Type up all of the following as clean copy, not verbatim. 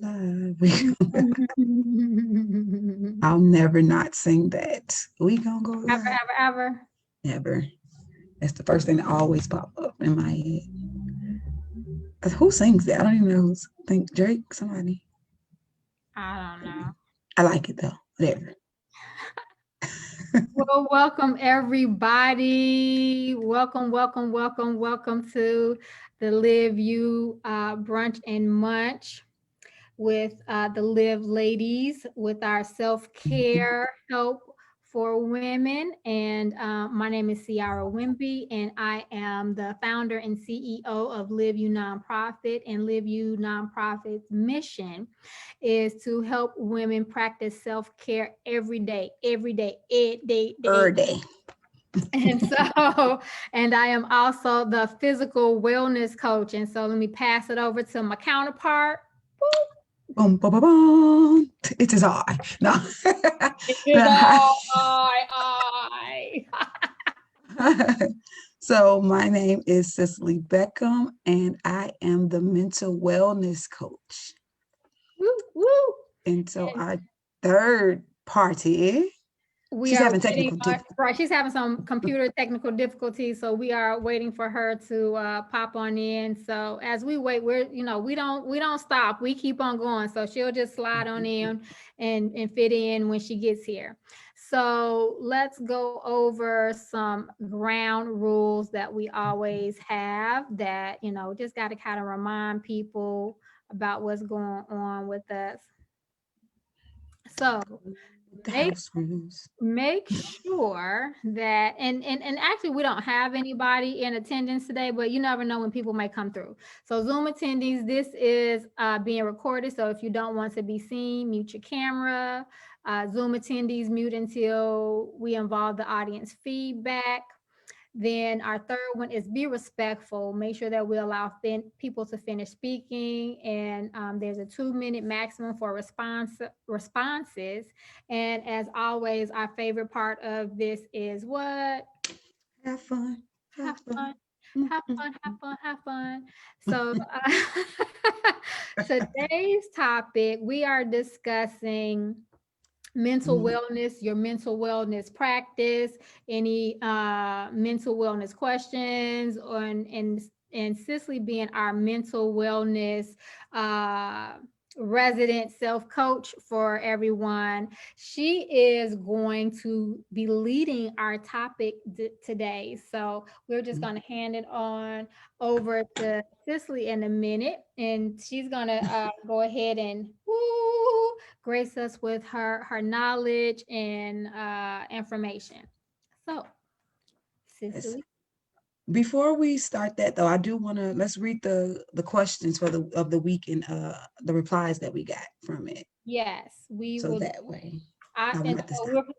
live. I'll never not sing that. We gonna go live. Ever. Never. That's the first thing that always pop up in my head. Who sings that? I don't even know who's. Think Drake, somebody. I don't know. I like it though. Whatever. Well, welcome everybody. Welcome to the Live You Brunch and Munch with the Live ladies with our self-care help for women. And my name is CiaraWimby, and I am the founder and CEO of LIV You Nonprofit. And LIV You Nonprofit's mission is to help women practice self-care every day. And so, and I am also the physical wellness coach. And so let me pass it over to my counterpart. Boom, boom, boom, boom. It is I. No. It is I. So my name is Cicely Beckham, and I am the mental wellness coach. Woo, woo. And so our third party, she's having technical difficulties. Right, she's having some computer technical difficulties, so we are waiting for her to pop on in. So as we wait, we don't stop. We keep on going. So she'll just slide on in and fit in when she gets here. So let's go over some ground rules that we always have that, just got to kind of remind people about what's going on with us. So make sure that, and actually we don't have anybody in attendance today, but you never know when people might come through. So Zoom attendees, this is being recorded. So if you don't want to be seen, mute your camera. Zoom attendees, mute until we involve the audience feedback. Then our third one is be respectful. Make sure that we allow people to finish speaking. And there's a 2-minute maximum for responses. And as always, our favorite part of this is what? Have fun. Have fun. Have fun, have fun, have fun. So today's topic, we are discussing mental wellness, your mental wellness practice, any mental wellness questions, and Cicely being our mental wellness resident self-coach for everyone. She is going to be leading our topic today. So we're just going to hand it on over to Cicely in a minute, and she's going to go ahead and grace us with her knowledge and information. So, Cicely. Before we start that though, I do want to let's read the questions for the week and the replies that we got from it. Yes, we so will. That way,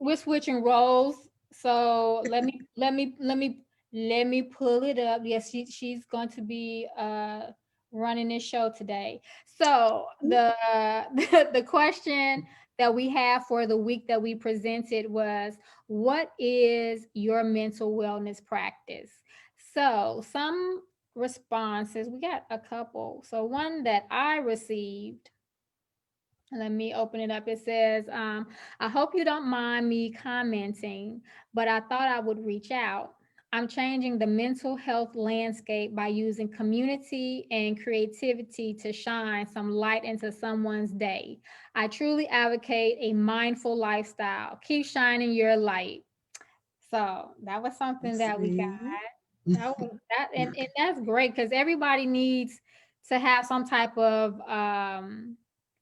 we're switching roles. So let me pull it up. Yes, she's going to be running this show today. So the question that we have for the week that we presented was, what is your mental wellness practice? So some responses, we got a couple. So one that I received, let me open it up. It says, I hope you don't mind me commenting, but I thought I would reach out. I'm changing the mental health landscape by using community and creativity to shine some light into someone's day. I truly advocate a mindful lifestyle. Keep shining your light. So that was something that we got. And that's great, because everybody needs to have some type of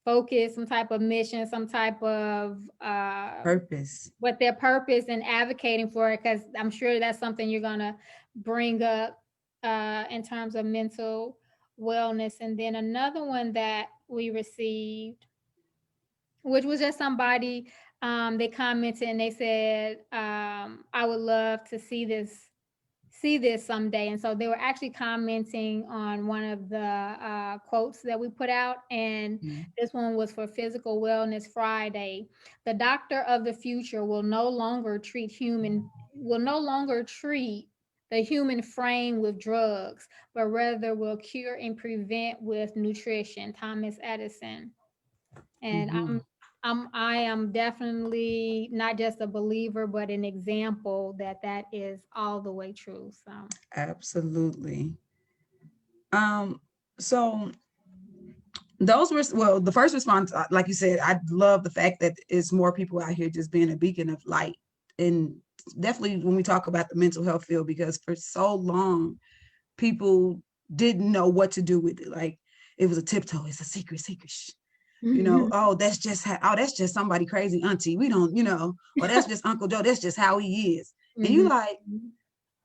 focus, some type of mission, some type of purpose, what their purpose and advocating for it, because I'm sure that's something you're gonna bring up in terms of mental wellness. And then another one that we received, which was just somebody, they commented and they said, I would love to see this someday. And so they were actually commenting on one of the quotes that we put out. And this one was for Physical Wellness Friday. The doctor of the future will no longer treat the human frame with drugs, but rather will cure and prevent with nutrition. Thomas Edison. And I am definitely not just a believer, but an example that that is all the way true. So Absolutely. So those were, well, the first response, like you said, I love the fact that it's more people out here just being a beacon of light. And definitely when we talk about the mental health field, because for so long, people didn't know what to do with it. Like it was a tiptoe, it's a secret, oh, that's just how, oh, that's just somebody crazy auntie. We don't, or that's just Uncle Joe. That's just how he is. And you like,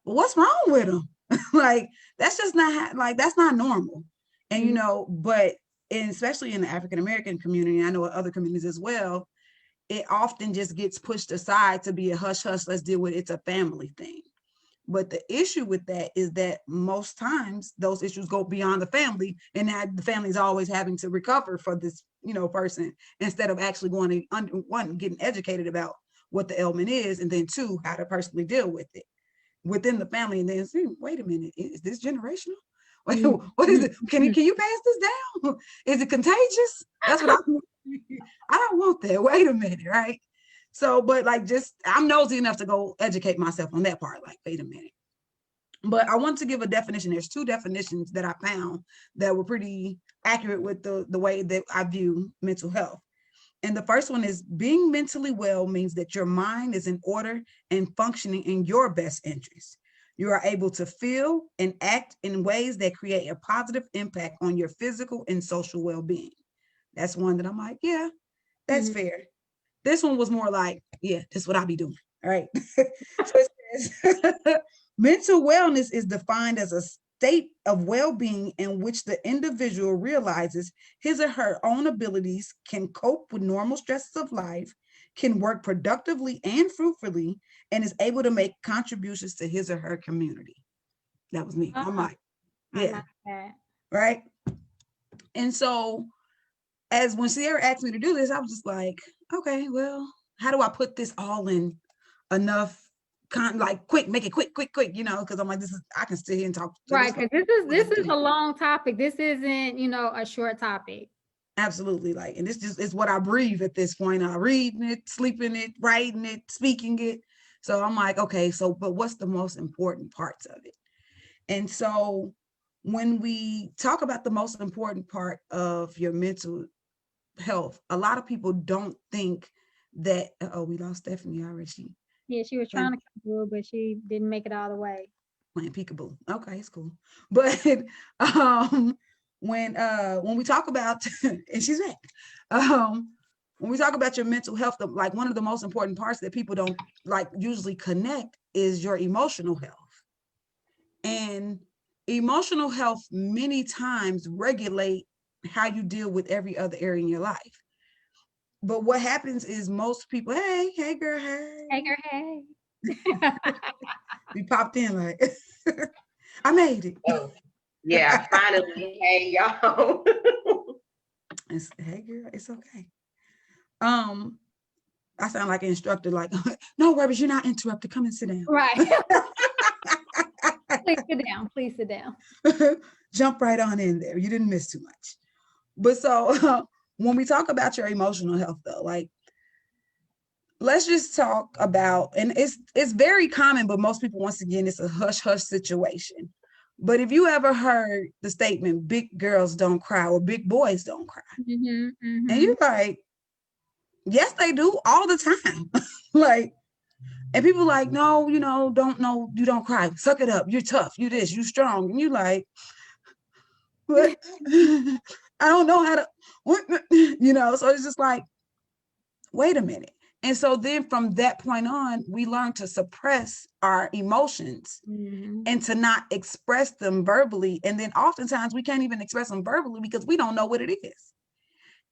well, what's wrong with him? Like, that's just not like, that's not normal. And, but especially in the African-American community, I know other communities as well, it often just gets pushed aside to be a hush hush, let's deal with it. It's a family thing. But the issue with that is that most times those issues go beyond the family, and that the family is always having to recover for this, person, instead of actually going to one, getting educated about what the ailment is, and then two, how to personally deal with it within the family. And then see, wait a minute, is this generational? Wait, what is it? Can you pass this down? Is it contagious? That's what I don't want that. Wait a minute, right? So, but like, just I'm nosy enough to go educate myself on that part. Like, wait a minute. But I want to give a definition. There's two definitions that I found that were pretty accurate with the way that I view mental health. And the first one is, being mentally well means that your mind is in order and functioning in your best interest. You are able to feel and act in ways that create a positive impact on your physical and social well-being. That's one that I'm like, yeah, that's fair. This one was more like, yeah, this is what I'll be doing. All right. So it says, mental wellness is defined as a state of well-being in which the individual realizes his or her own abilities, can cope with normal stresses of life, can work productively and fruitfully, and is able to make contributions to his or her community. That was me. I'm like, yeah. Right. And so as when Ciara asked me to do this, I was just like, okay, well, how do I put this all in enough like quick, make it quick, because I'm like, I can sit here and talk. Right, because this is a long topic. This isn't, a short topic. Absolutely. Like, and this just is what I breathe at this point. I reading it, sleeping it, writing it, speaking it. So I'm like, okay, so, but what's the most important parts of it? And so when we talk about the most important part of your mental health, a lot of people don't think that, we lost Stephany already. Yeah, she was trying to come through, but she didn't make it all the way. Playing peekaboo. Okay, it's cool. But when we talk about and she's back, when we talk about your mental health, like one of the most important parts that people don't like usually connect is your emotional health. And emotional health many times regulate how you deal with every other area in your life. But what happens is most people, hey girl, hey girl, hey. We popped in like, I made it. Oh, yeah, finally. Hey, y'all. Hey girl, it's okay. I sound like an instructor, like, no worries, you're not interrupted. Come and sit down. Right. Please sit down. Jump right on in there. You didn't miss too much. But so when we talk about your emotional health though, like, let's just talk about, and it's very common, but most people, once again, it's a hush hush situation. But if you ever heard the statement, big girls don't cry or big boys don't cry, and you're like, yes, they do all the time. Like, and people like, no, you don't cry. Suck it up. You're tough. You this, you strong. And you like, what? I don't know how to, so it's just like, wait a minute. And so then from that point on, we learn to suppress our emotions and to not express them verbally. And then oftentimes we can't even express them verbally because we don't know what it is.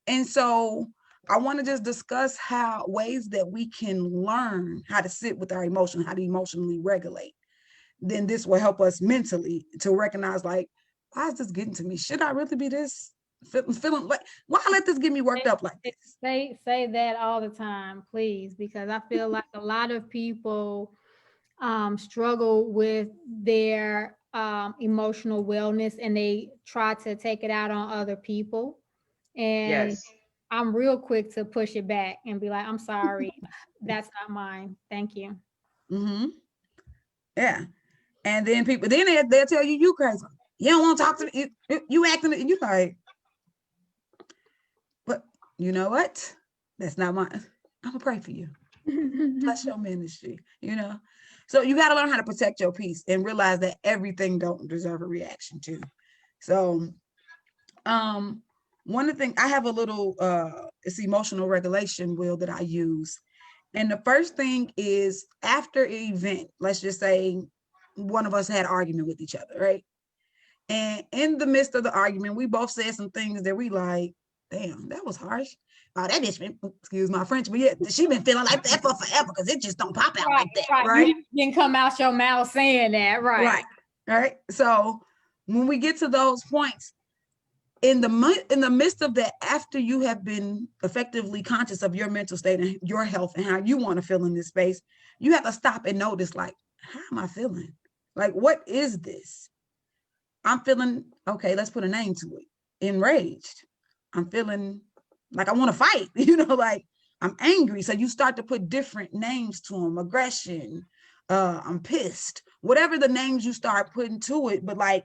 And so I want to just discuss ways that we can learn how to sit with our emotion, how to emotionally regulate. Then this will help us mentally to recognize, like, why is this getting to me? Should I really be this? Feeling like, why let this get me worked up like this? Say that all the time, please, because I feel like a lot of people struggle with their emotional wellness, and they try to take it out on other people. And Yes. I'm real quick to push it back and be like, I'm sorry, that's not mine. Thank you. Mm-hmm. Yeah. And then people, then they'll tell you crazy. You don't want to talk to me. You acting, and you like, but you know what? That's not mine. I'm gonna pray for you. Bless your ministry, So you got to learn how to protect your peace and realize that everything don't deserve a reaction to. So, one of the things I have a little, it's emotional regulation wheel that I use. And the first thing is after an event, let's just say one of us had an argument with each other, right? And in the midst of the argument, we both said some things that we like, damn, that was harsh. Oh, that bitch been, excuse my French, but yeah, she been feeling like that for forever because it just don't pop out like that, right? You didn't come out your mouth saying that, right? Right. So when we get to those points, in the midst of that, after you have been effectively conscious of your mental state and your health and how you want to feel in this space, you have to stop and notice, like, how am I feeling? Like, what is this? I'm feeling, okay, let's put a name to it. Enraged. I'm feeling like I want to fight, like I'm angry. So you start to put different names to them, aggression, I'm pissed, whatever the names you start putting to it. But like,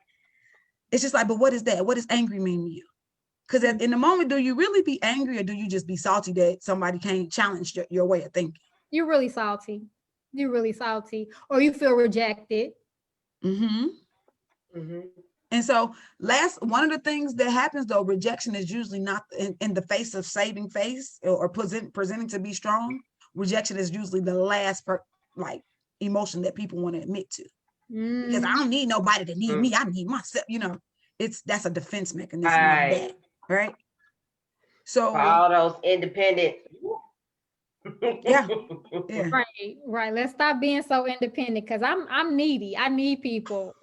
it's just like, but what is that? What does angry mean to you? Because in the moment, do you really be angry or do you just be salty that somebody can't challenge your way of thinking? You're really salty. Or you feel rejected. Mm-hmm. Mm-hmm. And so one of the things that happens though, rejection is usually not in the face of saving face or presenting to be strong. Rejection is usually the last emotion that people want to admit to. Because I don't need nobody to need me. I need myself, that's a defense mechanism of that, right? So for all those independent. Yeah. Right. Let's stop being so independent because I'm needy. I need people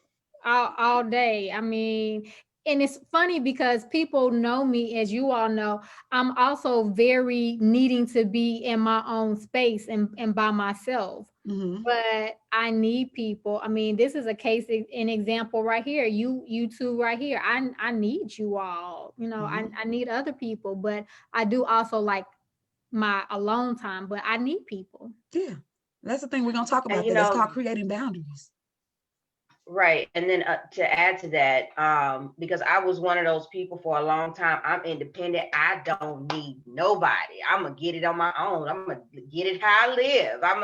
all day. I mean, and it's funny because people know me, as you all know, I'm also very needing to be in my own space and by myself. Mm-hmm. But I need people. I mean, this is a case, an example right here. You two right here. I need you all. Mm-hmm. I need other people, but I do also like my alone time, but I need people. Yeah, that's the thing we're gonna talk about. That it's called creating boundaries. Right. And then to add to that, because I was one of those people for a long time, I'm independent. I don't need nobody. I'm going to get it on my own. I'm going to get it how I live. I'm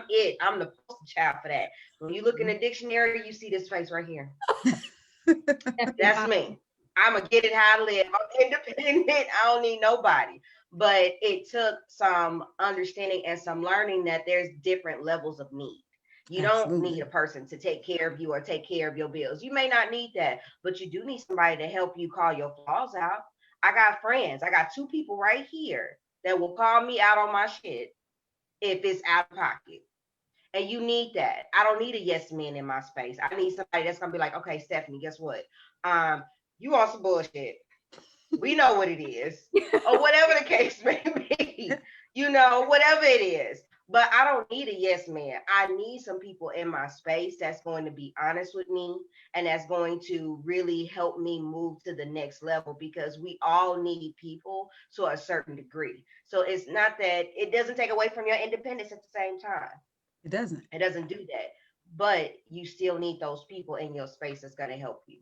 it. I'm the poster child for that. When you look in the dictionary, you see this face right here. That's me. I'm going to get it how I live. I'm independent. I don't need nobody. But it took some understanding and some learning that there's different levels of need. You don't need a person to take care of you or take care of your bills. You may not need that, but you do need somebody to help you call your flaws out. I got friends. I got 2 people right here that will call me out on my shit if it's out of pocket. And you need that. I don't need a yes man in my space. I need somebody that's going to be like, okay, Stephany, guess what? You on some bullshit. We know what it is. Or whatever the case may be. Whatever it is. But I don't need a yes man. I need some people in my space that's going to be honest with me and that's going to really help me move to the next level, because we all need people to a certain degree. So it's not that it doesn't take away from your independence at the same time. It doesn't. It doesn't do that. But you still need those people in your space that's going to help you.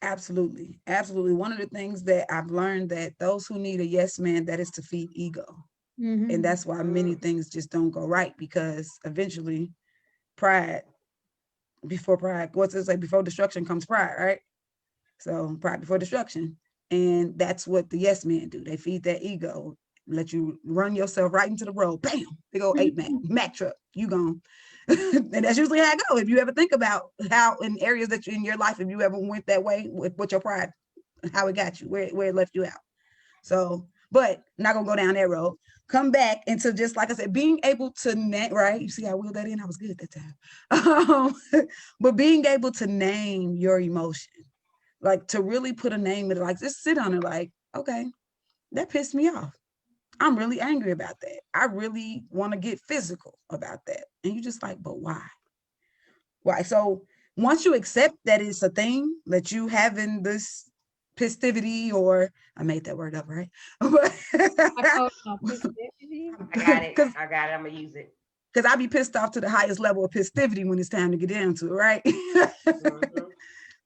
Absolutely. Absolutely. One of the things that I've learned, that those who need a yes man, that is to feed ego. Mm-hmm. And that's why many things just don't go right, because eventually before destruction comes pride, right? So pride before destruction. And that's what the yes men do. They feed that ego, let you run yourself right into the road. Bam, big old 8 Mack truck, you gone. And that's usually how it goes. If you ever think about how in areas that you in your life, if you ever went that way with your pride, how it got you, where it left you out. So, but I'm not gonna go down that road. Come back into, just like I said, being able to right. You see, I wheeled that in. I was good at that time. But being able to name your emotion, like to really put a name in it, like just sit on it, like, okay, that pissed me off. I'm really angry about that. I really want to get physical about that. And you just like, but why? Why? So once you accept that it's a thing, that you having this pistivity, or I made that word up, right? But I got it. I got it. I'm gonna use it. Because I be pissed off to the highest level of pistivity when it's time to get down to it, right? Mhm.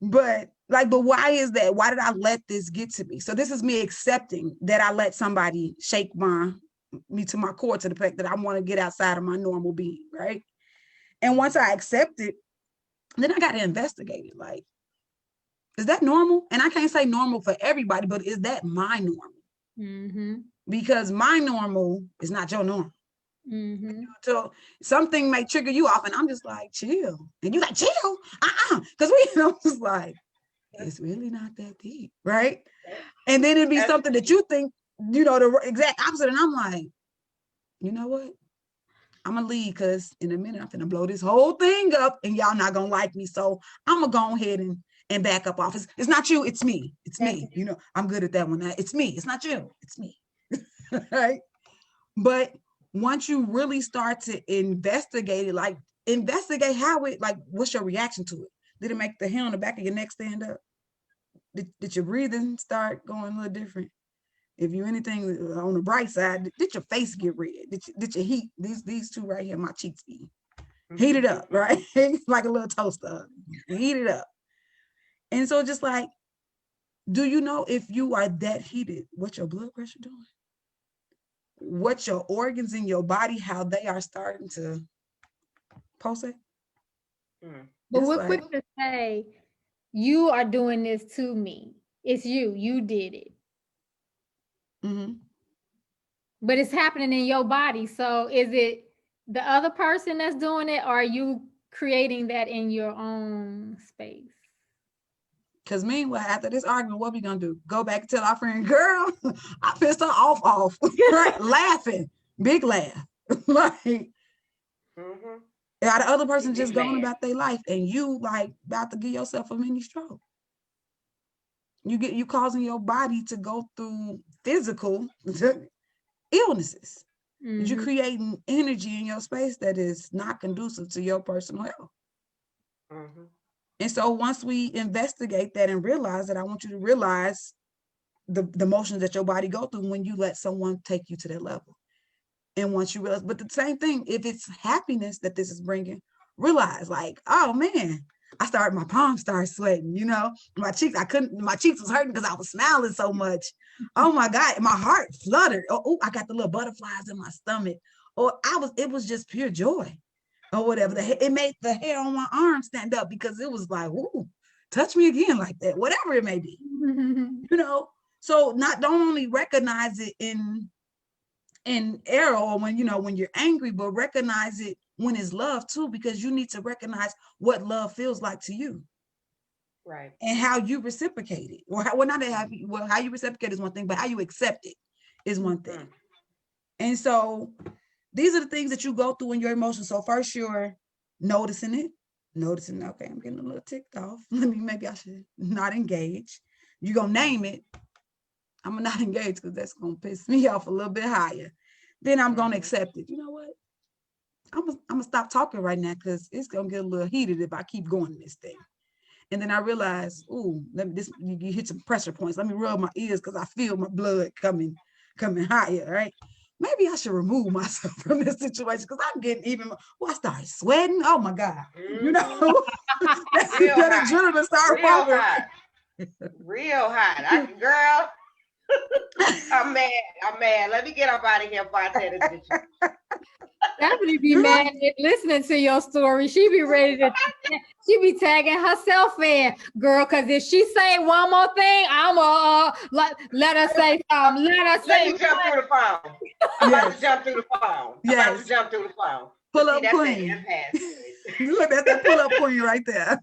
But why is that? Why did I let this get to me? So this is me accepting that I let somebody shake me to my core, to the fact that I want to get outside of my normal being, right? And once I accept it, then I got to investigate it. Like, is that normal? And I can't say normal for everybody, but is that my normal? Mm-hmm. Because my normal is not your normal. Mm-hmm. So something may trigger you off, and I'm just like, chill. And you like, chill? Because just like, it's really not that deep, right? And then it'd be something that you think, the exact opposite. And I'm like, you know what? I'm gonna leave, because in a minute I'm gonna blow this whole thing up and y'all not gonna like me. So I'm gonna go ahead and back up off. It's not you, it's me. It's me. I'm good at that one. It's me. It's not you, it's me. Right? But once you really start to investigate it, like investigate how it, like, what's your reaction to it? Did it make the hair on the back of your neck stand up? Did your breathing start going a little different? If you anything on the bright side, did your face get red? Did your heat, these two right here, my cheeks be heated up, right? Like a little toaster, heated up. And so just like, do you know if you are that heated, what's your blood pressure doing? What your organs in your body, how they are starting to pulsate? But we're quick to say, you are doing this to me. It's you did it. Mm-hmm. But it's happening in your body. So is it the other person that's doing it, or are you creating that in your own space? Because meanwhile, after this argument, what we gonna do? Go back and tell our friend, girl, I pissed her off, right? Laughing, big laugh. Like, the other person just going about their life, and you like about to give yourself a mini stroke. You causing your body to go through physical illnesses. Mm-hmm. You're creating energy in your space that is not conducive to your personal health. Mm-hmm. And so once we investigate that and realize that, I want you to realize the emotions that your body go through when you let someone take you to that level. And once you realize, but the same thing, if it's happiness that this is bringing, realize like, oh man, my palms started sweating, my cheeks was hurting because I was smiling so much. Oh my God, my heart fluttered. Oh, I got the little butterflies in my stomach. Or it was just pure joy or whatever. It made the hair on my arm stand up because it was like, ooh, touch me again like that, whatever it may be. So don't only recognize it in error or when you're angry, but recognize it when it's love too, because you need to recognize what love feels like to you. Right. And how you reciprocate it. Or how you reciprocate is one thing, but how you accept it is one thing. And so these are the things that you go through in your emotions. So first you're noticing it, okay, I'm getting a little ticked off. Maybe I should not engage. You're going to name it. I'm going to not engage because that's going to piss me off a little bit higher. Then I'm going to accept it. You know what? I'm going to stop talking right now because it's going to get a little heated if I keep going in this thing. And then I realize, ooh, you hit some pressure points. Let me rub my ears because I feel my blood coming higher, right? Maybe I should remove myself from this situation because I'm getting even more. I started sweating. Oh my God. That adrenaline started pumping. Real hot. Girl. I'm mad. Let me get up out of here before I tell this bitch. Stephany be mad listening to your story. She be ready to, she be tagging herself in, girl, because if she say one more thing, I'm let her say something. Let me jump through the phone. I'm about to jump through the phone. Pull up queen. Look, that's that pull up queen right there.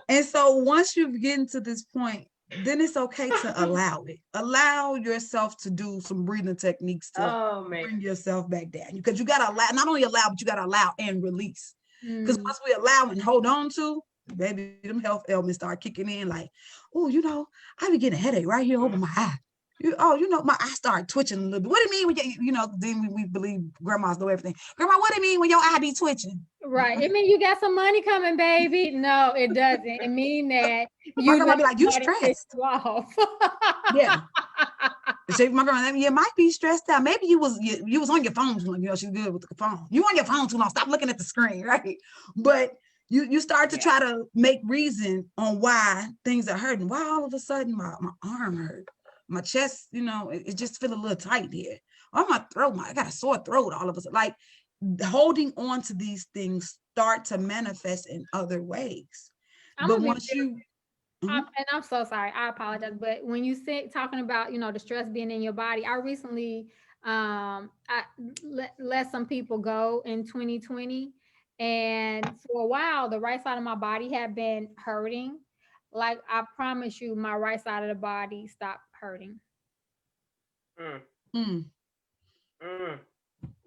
And so once you get to this point, then it's okay to allow it. Allow yourself to do some breathing techniques to bring yourself back down. Because you got to allow, not only allow, but you got to allow and release. Because once we allow and hold on to, baby, them health ailments start kicking in like, oh, I be getting a headache right here over my eye. I start twitching a little bit. What do you mean when then we believe grandmas know everything. Grandma, what do you mean when your eye be twitching? Right. It mean you got some money coming, baby. No, it doesn't. It mean that My you grandma be like, you let it piss stressed. you off. Yeah. So my grandma, you might be stressed out. Maybe you was on your phone too long. She's good with the phone. You on your phone too long. Stop looking at the screen, right? But you start to try to make reason on why things are hurting. Why all of a sudden my arm hurt, my chest, it just feel a little tight here. Or my throat, I got a sore throat all of a sudden. Like holding on to these things start to manifest in other ways. But once you and I'm so sorry, I apologize. But when you say talking about, the stress being in your body, I recently I let some people go in 2020. And for a while, the right side of my body had been hurting. Like I promise you, my right side of the body stopped hurting.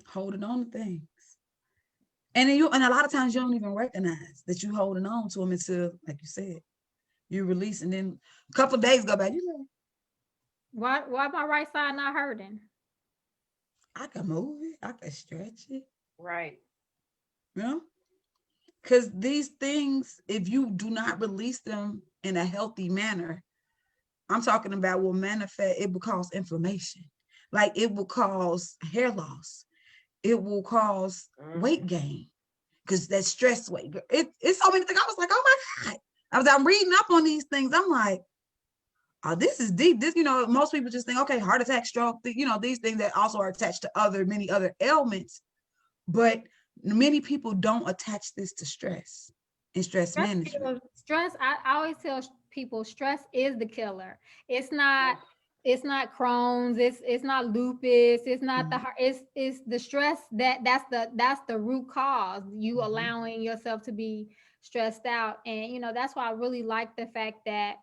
Holding on to things. And then a lot of times you don't even recognize that you're holding on to them until, like you said, you release, and then a couple of days go by. Why my right side not hurting? I can move it. I can stretch it. Right. Because these things, if you do not release them in a healthy manner, I'm talking about will manifest. It will cause inflammation. Like it will cause hair loss. It will cause weight gain because that stress weight. It's so many things. I was like, oh my God. I'm reading up on these things. I'm like, oh, this is deep. This, most people just think, okay, heart attack, stroke, these things that also are attached to many other ailments. But many people don't attach this to stress and stress management. Stress, I always tell people, stress is the killer. It's not Crohn's, it's not lupus, it's not the heart, it's the stress that's the root cause. You allowing yourself to be stressed out. And that's why I really like the fact that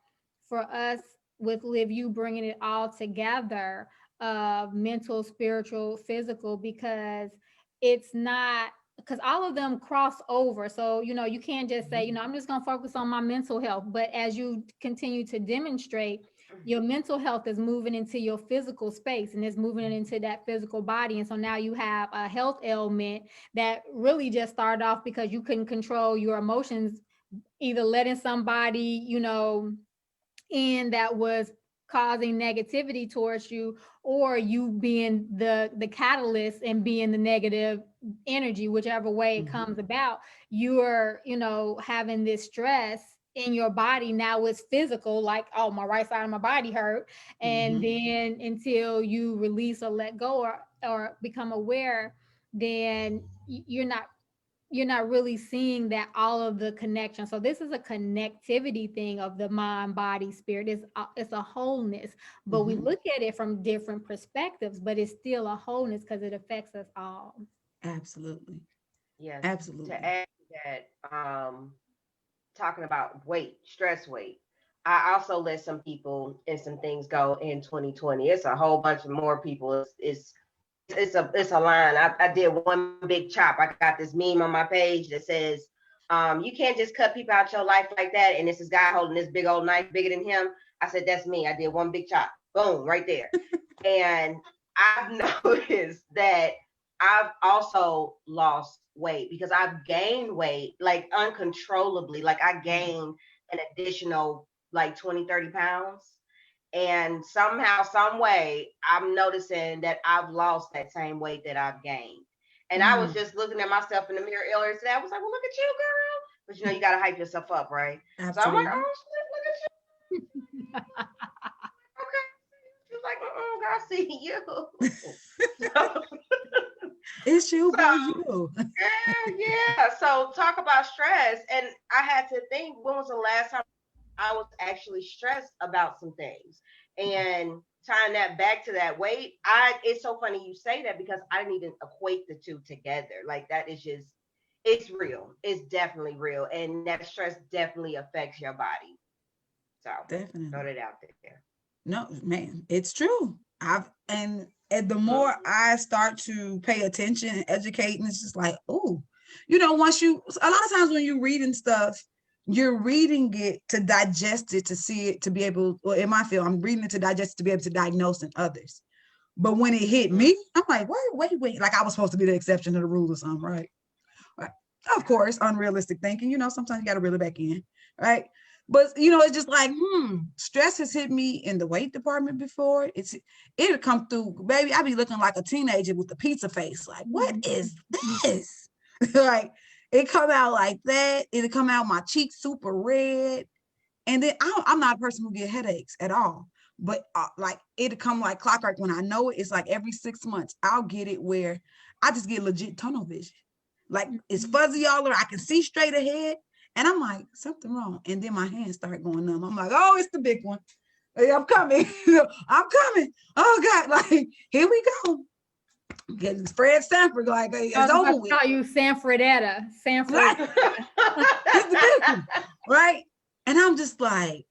for us with Live You bringing it all together, mental, spiritual, physical, because it's not, because all of them cross over. So, you can't just say, I'm just going to focus on my mental health. But as you continue to demonstrate, your mental health is moving into your physical space and it's moving into that physical body. And so now you have a health ailment that really just started off because you couldn't control your emotions, either letting somebody, in that was causing negativity towards you, or you being the catalyst and being the negative energy, whichever way it comes about. You're having this stress in your body. Now it's physical, like, oh, my right side of my body hurt. And then until you release or let go or become aware, then you're not really seeing that all of the connection. So this is a connectivity thing of the mind, body, spirit. It's a wholeness, but we look at it from different perspectives, but it's still a wholeness because it affects us all. Absolutely. Yes. Absolutely. To add to that, talking about weight, stress weight, I also let some people and some things go in 2020. It's a whole bunch of more people. It's a line. I did one big chop. I got this meme on my page that says, you can't just cut people out your life like that. And it's this guy holding this big old knife bigger than him. I said, that's me. I did one big chop. Boom, right there. And I've noticed that I've also lost weight because I've gained weight like uncontrollably. Like I gained an additional like 20, 30 pounds. And somehow, some way, I'm noticing that I've lost that same weight that I've gained. And I was just looking at myself in the mirror earlier today. I was like, well, look at you, girl. But you gotta hype yourself up, right? Absolutely. So I'm like, oh shit, look at you. Okay. She's like, girl, I see you. It's you, boy, you. Yeah. So talk about stress. And I had to think, when was the last time I was actually stressed about some things? And tying that back to that weight, it's so funny you say that because I didn't even equate the two together. Like that is just, it's real. It's definitely real. And that stress definitely affects your body. So definitely throw it out there. No, man, it's true. And the more I start to pay attention and educate, and it's just like, oh, once a lot of times when you're reading stuff, you're reading it to digest it, to see it, to be able, well, in my field, I'm reading it to digest it, to be able to diagnose in others. But when it hit me, I'm like, wait, like I was supposed to be the exception to the rule or something, right? Of course, unrealistic thinking, sometimes you got to reel it back in, right? But, it's just like, stress has hit me in the weight department before. It'll come through, baby. I be looking like a teenager with the pizza face. Like, what is this? Like, it come out like that. It'll come out my cheeks super red. And then I'm not a person who get headaches at all. But like, it'll come like clockwork when I know it. It's like every 6 months, I'll get it where I just get legit tunnel vision. Like it's fuzzy all over. I can see straight ahead. And I'm like, something wrong. And then my hands start going numb. I'm like, oh, it's the big one. Hey, I'm coming. I'm coming. Oh God, like, here we go. Getting Fred Sanford, like, hey, it's over with. Call you Sanfordetta. Right? It's the big one, right? And I'm just like,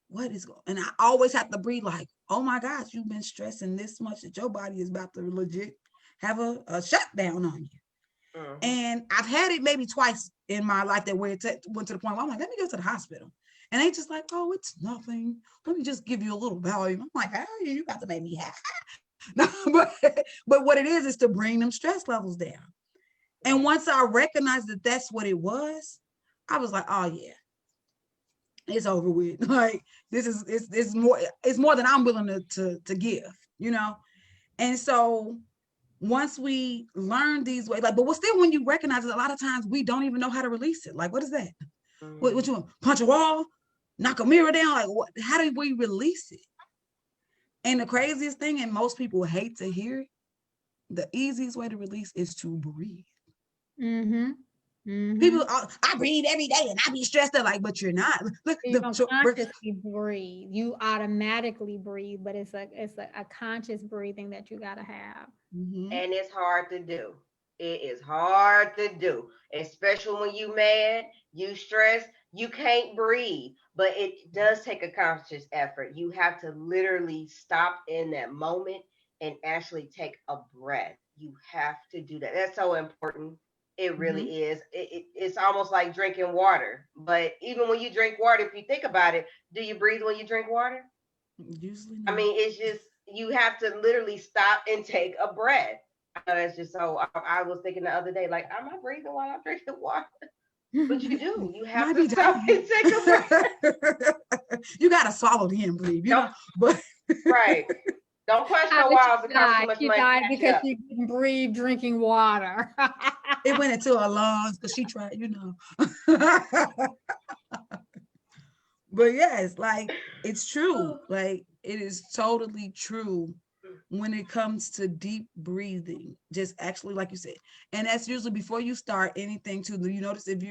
what is going on? And I always have to breathe like, oh my gosh, you've been stressing this much that your body is about to legit have a shutdown on you. And I've had it maybe twice in my life that where it went to the point where I'm like, let me go to the hospital. And they just like, oh, it's nothing. Let me just give you a little Valium. I'm like, oh, you got to make me happy. No, but what it is to bring them stress levels down. And once I recognized that that's what it was, I was like, oh yeah, it's over with. Like, it's more than I'm willing to give, And so once we learn these ways, like, but still, when you recognize it, a lot of times we don't even know how to release it. Like, what is that? What you want? Punch a wall, knock a mirror down? Like, what? How do we release it? And the craziest thing, and most people hate to hear it, the easiest way to release is to breathe. People, I breathe every day and I be stressed out, like, but you're not. Look, you don't consciously breathe. You automatically breathe, but it's a conscious breathing that you gotta have. And it's hard to do. It is hard to do, especially when you mad, you stress, you can't breathe. But it does take a conscious effort. You have to literally stop in that moment and actually take a breath. You have to do that. That's so important. It really is. It's almost like drinking water. But even when you drink water, if you think about it, do you breathe when you drink water? Usually not. I mean, it's just, you have to literally stop and take a breath. That's just so, I was thinking the other day, like, am I breathing while I'm drinking water? But you do. You have to stop and take a breath. You got to swallow the and breathe, but right. Don't question her while it costs too much she money. died because she didn't breathe drinking water. It went into her lungs because she tried, But yes, like, it's true. Like, it is totally true when it comes to deep breathing, just actually, like you said. And that's usually before you start anything too. You notice if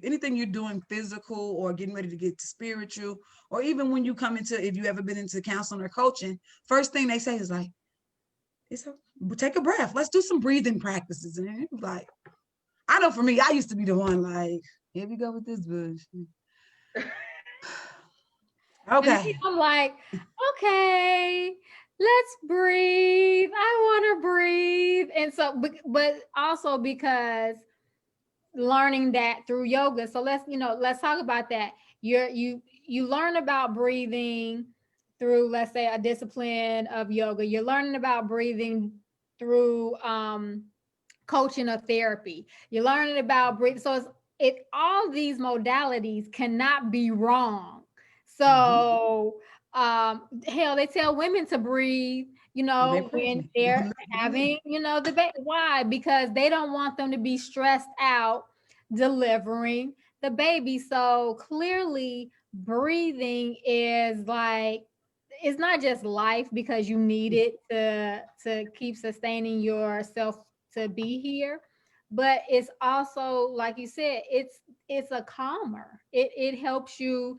anything you're doing physical or getting ready to get to spiritual, or even when you come into, if you ever been into counseling or coaching, first thing they say is like, take a breath. Let's do some breathing practices. And it's like, I know for me, I used to be the one like, here we go with this bush. Okay. I'm like, okay, let's breathe. I want to breathe. And so, but also because learning that through yoga. So let's talk about that. You learn about breathing through, let's say, a discipline of yoga. You're learning about breathing through coaching or therapy. You're learning about breathing. So all these modalities cannot be wrong. So hell, they tell women to breathe, when they're having, the baby. Why? Because they don't want them to be stressed out delivering the baby. So clearly breathing is like, it's not just life because you need it to keep sustaining yourself to be here, but it's also, like you said, it's a calmer. It helps you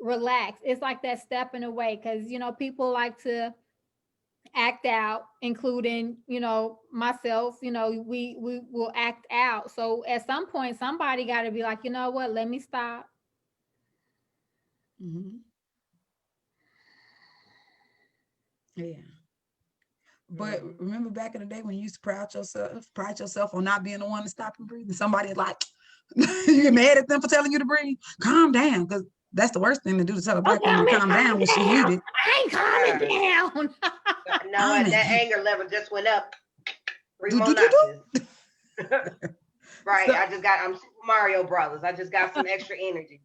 relax. It's like that stepping away, because people like to act out, including myself. We will act out. So at some point, somebody got to be like, you know what? Let me stop. Yeah. But remember back in the day when you used to pride yourself on not being the one to stop and breathe, and somebody like, You get mad at them for telling you to breathe. Calm down, because that's the worst thing to do, to tell a black woman to calm down when she needed. I ain't calming down. No, and that anger level just went up 3 more notches. Right. So, I'm Super Mario Brothers. I just got some extra energy.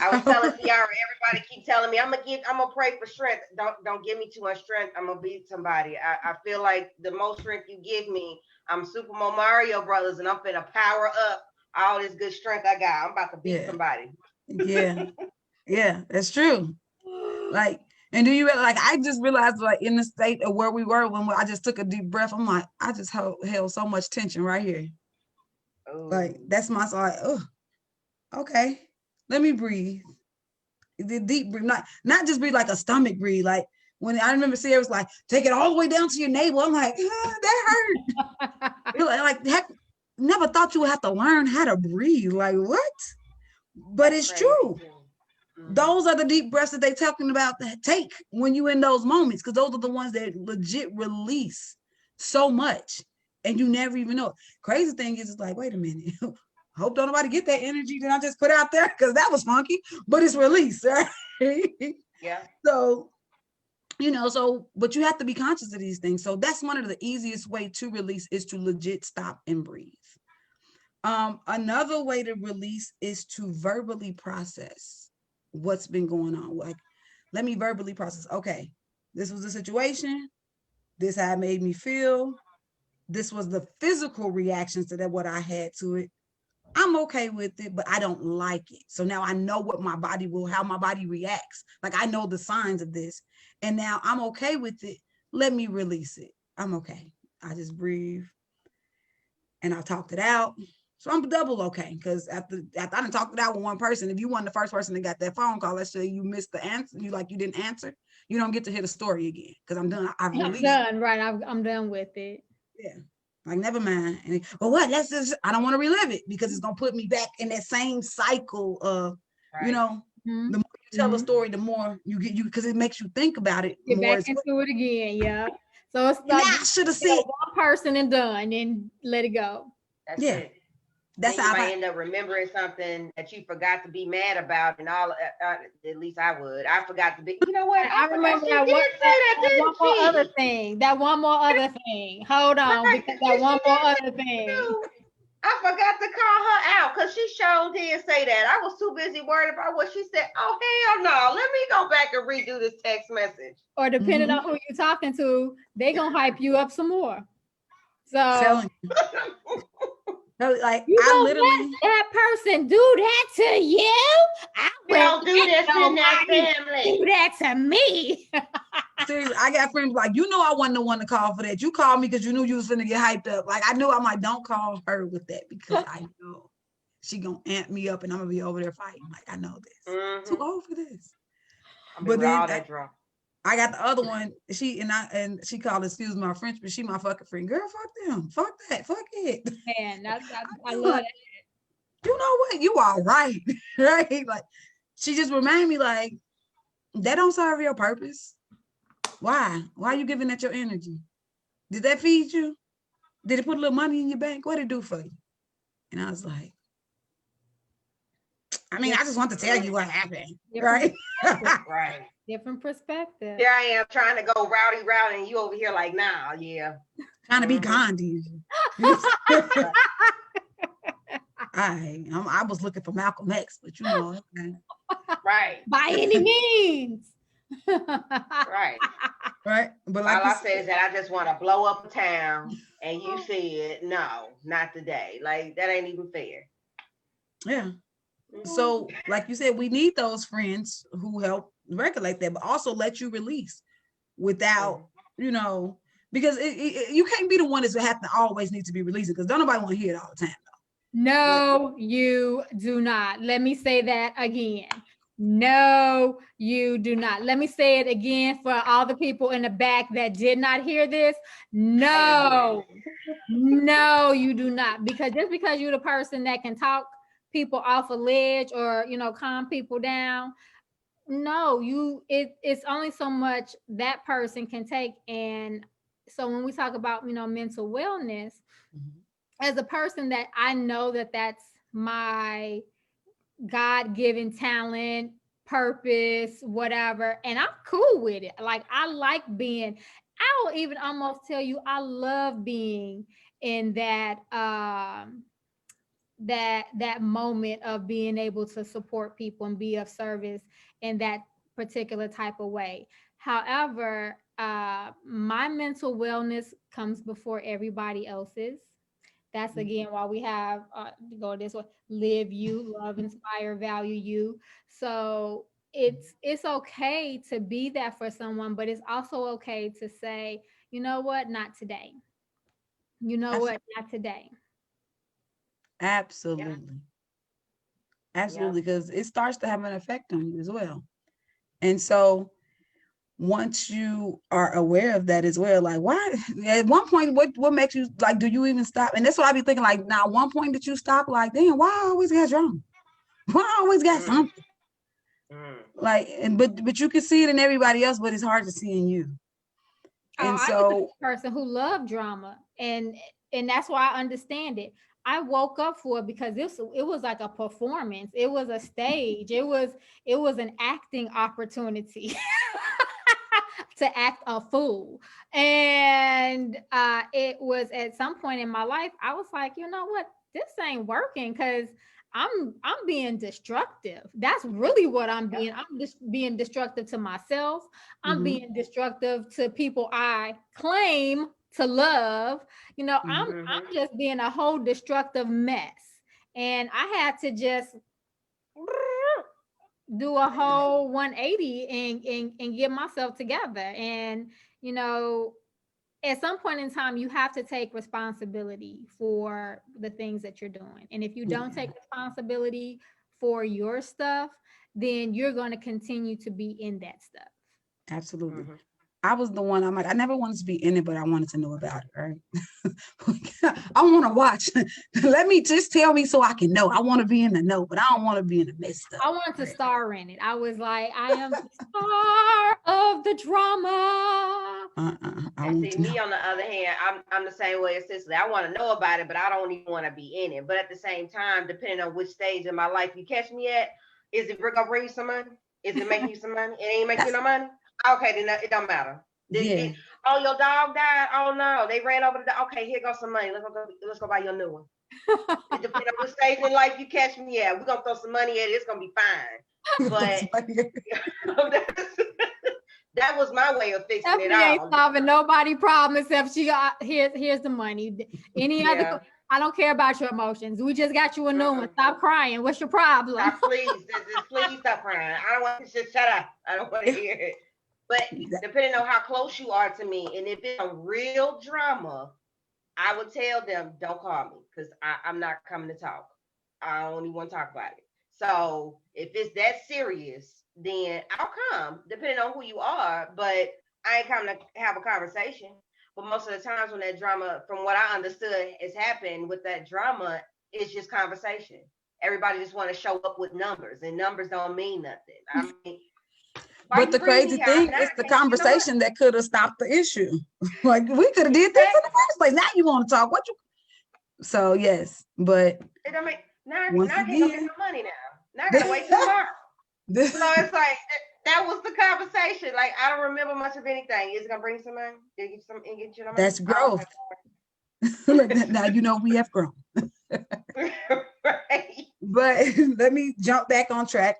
I was telling Ciara, everybody keep telling me I'm gonna pray for strength. Don't give me too much strength. I'm gonna beat somebody. I feel like the most strength you give me, I'm Super Mario Brothers, and I'm finna power up all this good strength I got. I'm about to beat somebody. Yeah, that's true. Like, and do you like? I just realized, like, in the state of where we were when I just took a deep breath, I'm like, I just held so much tension right here. Ooh. Like, that's my side. Oh, okay. Let me breathe. The deep breathe, not just breathe like a stomach breathe. Like, when I remember Ciara was like, take it all the way down to your navel. I'm like, that hurt. like, heck, never thought you would have to learn how to breathe. Like, what? But it's true. Those are the deep breaths that they're talking about that take when you in those moments, because those are the ones that legit release so much, and you never even know. Crazy thing is, it's like, wait a minute. I hope don't nobody get that energy that I just put out there, because that was funky, but it's released, right? Yeah. So, but you have to be conscious of these things. So that's one of the easiest way to release, is to legit stop and breathe. Another way to release is to verbally process what's been going on. Like, let me verbally process. Okay, this was the situation. This how it made me feel. This was the physical reactions to that, what I had to it. I'm okay with it, but I don't like it. So now I know what my body how my body reacts. Like, I know the signs of this, and now I'm okay with it. Let me release it. I'm okay. I just breathe, and I talked it out. So I'm double okay, because after I done talked it out with one person, if you weren't the first person that got that phone call, let's say you missed the answer, you didn't answer, you don't get to hear the story again, because I'm done. I'm done, right? I'm done with it. Yeah. Like, never mind. And what? I don't want to relive it, because it's gonna put me back in that same cycle of, the more you tell the story, the more you get because it makes you think about it get more. Back into it again, yeah. So it's like, I should have said one person and done, and let it go. That's it. That's then how you might end up remembering something that you forgot to be mad about, and all. At least I would. I forgot to be. You know what? I remember that one more other thing. That one more other thing. Hold on, because that one more other thing. I forgot to call her out, because she sure did say that. I was too busy worried about what she said. Oh, hell no. Let me go back and redo this text message. Or depending on who you're talking to, they gonna hype you up some more. So like, you I literally let that person do that to you. I will do this in that family. Do that to me. Seriously, I got friends like, I wasn't the one to call for that. You called me because you knew you was finna get hyped up. Like, I knew. I'm like, don't call her with that, because I know she gonna amp me up, and I'm gonna be over there fighting. Like, I know this. Too old for this. But then all that drama. I got the other one. She called, excuse my French, but she my fucking friend. Girl, fuck them. Fuck that. Fuck it. Man, I love that. You know what? You all right. Right? Like, she just remind me, like, that don't serve your purpose. Why? Why are you giving that your energy? Did that feed you? Did it put a little money in your bank? What did it do for you? And I was like, I just want to tell you what happened. Right? Right. Different perspective. Here I am trying to go rowdy, and you over here like, nah, yeah. Trying to be Gandhi. I was looking for Malcolm X, but okay. Right. By any means. Right. But like all I say is that I just want to blow up a town, and you said no, not today. Like, that ain't even fair. Yeah. So, like you said, we need those friends who help regulate that, but also let you release without, because you can't be the one that have to always need to be releasing, because don't nobody want to hear it all the time. No, you do not. Let me say that again. No, you do not. Let me say it again for all the people in the back that did not hear this. No, you do not. Because just because you're the person that can talk people off a ledge or, calm people down, no, it's only so much that person can take. And so when we talk about, mental wellness, as a person that I know that that's my God-given talent, purpose, whatever, and I'm cool with it. Like I like being, I'll even almost tell you I love being in that moment of being able to support people and be of service in that particular type of way. However, my mental wellness comes before everybody else's. That's again why we have go this way: live you, love, inspire, value you. So it's okay to be that for someone, but it's also okay to say, you know what, not today. You know Abs- what, not today. Yeah. Absolutely. Yeah. Absolutely. Because it starts to have an effect on you as well. And so once you are aware of that as well, like why at one point, what makes you like, do you even stop? And that's what I be thinking, like now one point that you stop, like, damn, why I always got drama? Why I always got Mm, something? mm. Like, and but you can see it in everybody else, but it's hard to see in you. Oh, And I was so a person who loved drama, and that's why I understand it. I woke up for it because it was like a performance. It was a stage. It was an acting opportunity to act a fool. And it was at some point in my life, I was like, you know what? This ain't working because I'm being destructive. That's really what I'm Yeah. being. I'm just being destructive to myself. I'm mhm, being destructive to people I claim to love. You know, I'm mhm. Mm-hmm. I'm just being a whole destructive mess. And I had to just do a whole 180 and get myself together. And you know, at some point in time you have to take responsibility for the things that you're doing. And if you don't Yeah, take responsibility for your stuff, then you're going to continue to be in that stuff. absolutely. Mm-hmm. I was the one, I'm like, I never wanted to be in it, but I wanted to know about it, right? I want to watch. Let me just tell me so I can know. I want to be in the know, but I don't want to be in the mess stuff. I wanted to Right? star in it. I was like, I am the star of the drama. I And want see, to know. me on the other hand, I'm the same way as Cicely. I want to know about it, but I don't even want to be in it. But at the same time, depending on which stage in my life you catch me at, is it gonna bring you some money? Is it making you some money? It ain't making you That's no money. Okay, then it don't matter. yeah. Oh, your dog died. Oh no, they ran over the dog. Okay, here goes some money. Let's go buy your new one. It depends on which stage in life you catch me at. We're gonna throw some money at it. It's gonna be fine. But that was my way of fixing it Stephany ain't all. solving nobody problem except she got here's the money. Any other Yeah. I don't care about your emotions. We just got you a new one. Mm-mm. Stop crying. What's your problem? Stop, please. Just please stop crying. I don't want to just shut up. I don't want to hear it. But depending on how close you are to me, and if it's a real drama, I would tell them, don't call me because I'm not coming to talk. I don't even want to talk about it. So if it's that serious, then I'll come, depending on who you are. But I ain't coming to have a conversation. But most of the times when that drama, from what I understood, has happened with that drama, it's just conversation. Everybody just want to show up with numbers, and numbers don't mean nothing. I mean, why But you the bring me crazy here? I'm thing not. is the You know what? conversation that could have stopped the issue. Like we could have did this in the Exactly. first place. Now you want to talk? What you? So yes, but It don't make now. once Now I can't go get again, no money now. Now I gotta wait till tomorrow. this, So it's like that was the conversation. Like I don't remember much of anything. Is it gonna bring some money? Did it get some and get you no money? that's Oh, growth. Now you know we have grown. okay. Right. But let me jump back on track.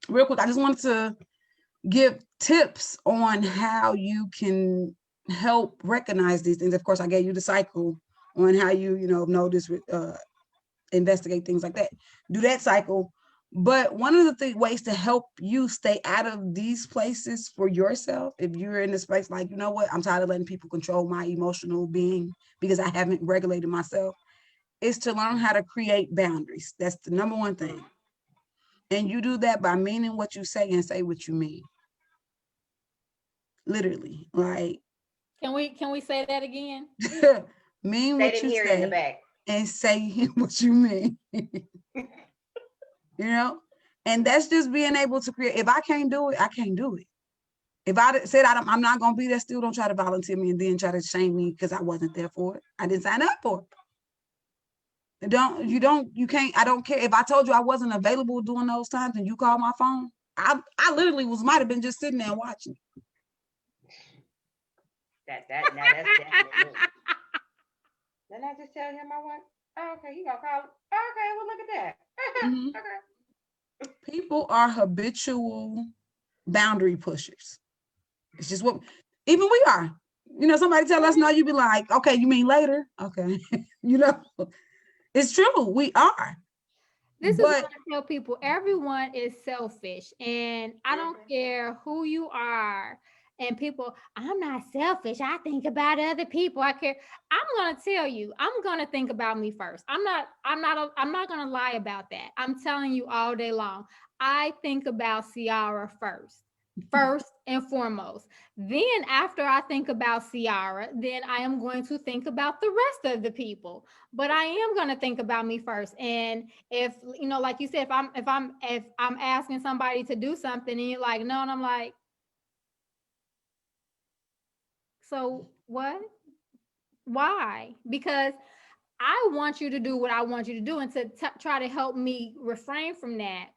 Real quick, I just wanted to give tips on how you can help recognize these things. Of course, I gave you the cycle on how you notice, investigate things like that. Do that cycle. But one of the ways to help you stay out of these places for yourself, if you're in this space like, you know what, I'm tired of letting people control my emotional being because I haven't regulated myself, is to learn how to create boundaries. That's the number one thing. And you do that by meaning what you say and say what you mean. Literally, like Can we say that again? mean They what didn't you hear it in the say back. and say what you mean. You know, and that's just being able to create. If I can't do it, I can't do it. If I said I'm not going to be there, still don't try to volunteer me and then try to shame me because I wasn't there for it. I didn't sign up for it. I don't care. If I told you I wasn't available during those times and you called my phone, I literally might have been just sitting there watching. Now that's definitely. Then I just tell him I want, oh, okay, you gonna call him? Okay, well look at that. Mhm. Okay. People are habitual boundary pushers. It's just what even we are. Somebody tell us no, you be like, okay, you mean later? Okay. It's true. We are. This is But what I tell people. Everyone is selfish, and I don't care who you are. And people, I'm not selfish. I think about other people. I care. I'm gonna tell you, I'm gonna think about me first. I'm not gonna lie about that. I'm telling you all day long. I think about Ciara first and foremost. Then after I think about Ciara, then I am going to think about the rest of the people. But I am going to think about me first. And if like you said, if I'm asking somebody to do something and you're like, no, and I'm like, so what? Why? Because I want you to do what I want you to do, and to try to help me refrain from that.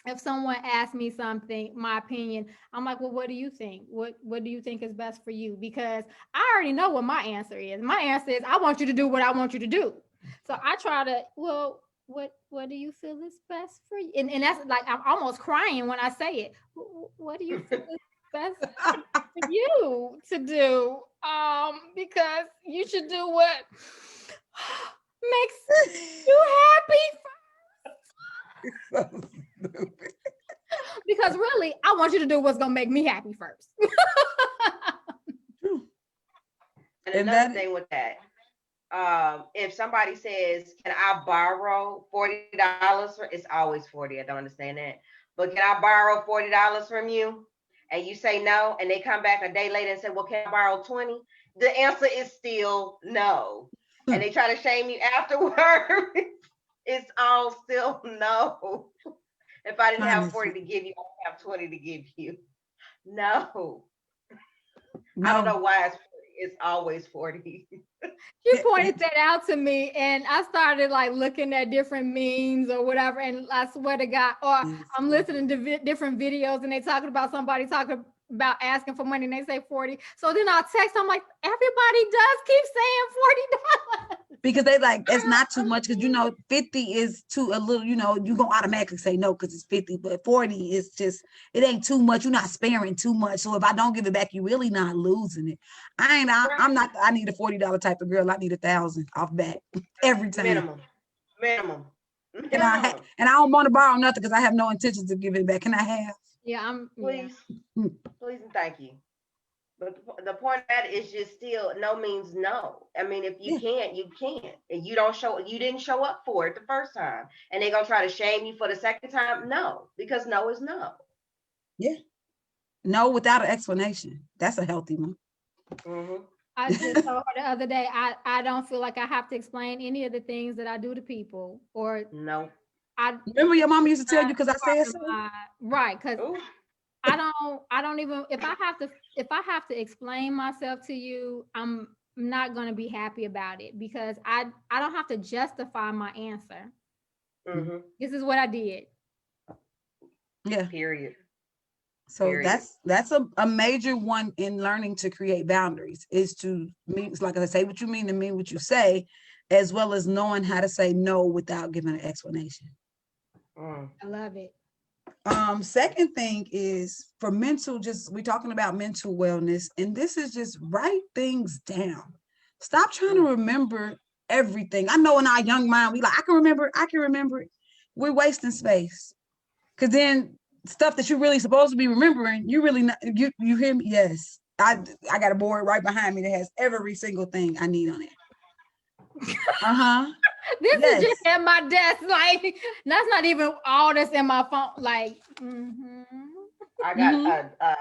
If someone asks me something, my opinion, I'm like, well, what do you think? What do you think is best for you? Because I already know what my answer is. My answer is, I want you to do what I want you to do. So I try to, well, what do you feel is best for you? And that's like, I'm almost crying when I say it. What do you feel is best for you to do? Because you should do what makes you happy. Because really, I want you to do what's gonna make me happy first. And another thing with that, if somebody says, "Can I borrow $40?" It's always 40. I don't understand that, but can I borrow $40 from you? And you say no, and they come back a day later and say, "Well, can I borrow 20?" The answer is still no, and they try to shame you afterwards. It's all still no. If I didn't have 40 to give you, I would have 20 to give you. No. I don't know why it's always 40. You pointed that out to me, and I started like looking at different memes or whatever, and I swear to God, or I'm listening to different videos and they talking about somebody talking about asking for money and they say 40. So then I'll text, I'm like, everybody does keep saying $40. Because they like, it's not too much, because 50 is too a little, you gonna automatically say no because it's 50, but 40 is just, it ain't too much. You're not sparing too much. So if I don't give it back, you really not losing it. I'm not, I need a $40 type of girl. I need 1,000 off back every time. Minimum. And I don't want to borrow nothing because I have no intentions of giving it back. Can I have? Yeah, please and thank you. But the point of that is just still no means no. I mean, if you can't, you can't. And you didn't show up for it the first time. And they're going to try to shame you for the second time? No, because no is no. Yeah. No without an explanation. That's a healthy one. Mm-hmm. I just told her the other day, I don't feel like I have to explain any of the things that I do to people. Or no. I remember your mom used to tell you because I said so? Right, because I don't even, if I have to explain myself to you, I'm not going to be happy about it, because I don't have to justify my answer. Mm-hmm. This is what I did. Yeah. Period. So that's a major one in learning to create boundaries, is to mean, like I say what you mean and mean what you say, as well as knowing how to say no without giving an explanation. I love it. Second thing is for mental, we're talking about mental wellness, and this is just write things down. Stop trying to remember everything. I know in our young mind, we like, I can remember it. We're wasting space. Because then stuff that you're really supposed to be remembering, you really not, you hear me? Yes. I got a board right behind me that has every single thing I need on it. This is just at my desk. Like, that's not even all that's in my phone. Like, I got a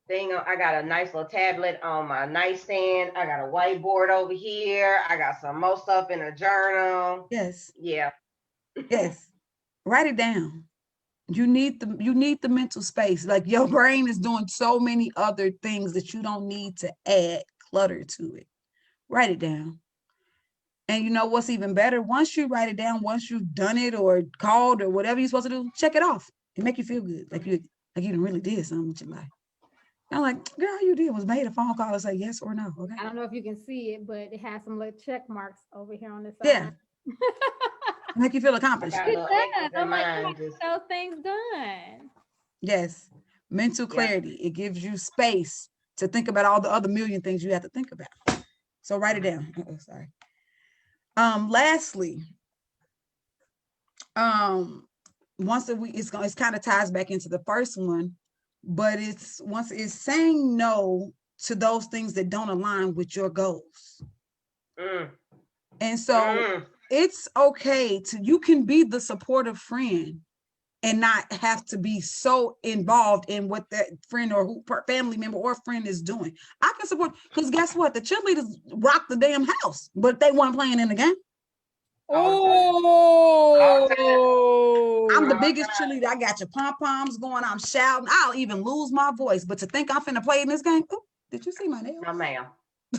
thing. I got a nice little tablet on my nightstand. I got a whiteboard over here. I got some more stuff in a journal. Yes. Yeah. Yes. Write it down. You need the mental space. Like your brain is doing so many other things that you don't need to add clutter to it. Write it down. And you know what's even better? Once you write it down, once you've done it or called or whatever you're supposed to do, check it off. It make you feel good. Like you really did something with your life. I'm like, girl, all you did was made a phone call and say yes or no. Okay. I don't know if you can see it, but it has some little check marks over here on the side. Yeah. Make you feel accomplished. I got It little does. X's in I'm like, mine, I got just- those things done. Yes. Mental clarity. It gives you space to think about all the other million things you have to think about. So write it down. Sorry. Lastly, once it's kind of ties back into the first one, but it's saying no to those things that don't align with your goals. And so it's okay you can be the supportive friend and not have to be so involved in what that friend or family member or friend is doing. I can support, because guess what? The cheerleaders rock the damn house, but they weren't playing in the game. Oh, I'm the biggest cheerleader. I got your pom-poms going. I'm shouting. I'll even lose my voice. But to think I'm finna play in this game, oh, did you see my nails? No, ma'am.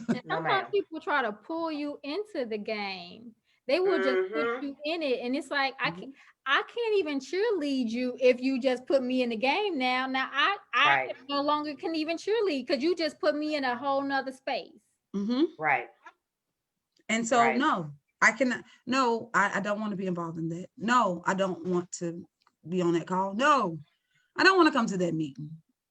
And sometimes people try to pull you into the game. They will just put you in it, and it's like I can't even cheerlead you if you just put me in the game now. Now I no longer can even cheerlead because you just put me in a whole nother space. Right. And so no, I cannot. No, I don't want to be involved in that. No, I don't want to be on that call. No, I don't want to come to that meeting.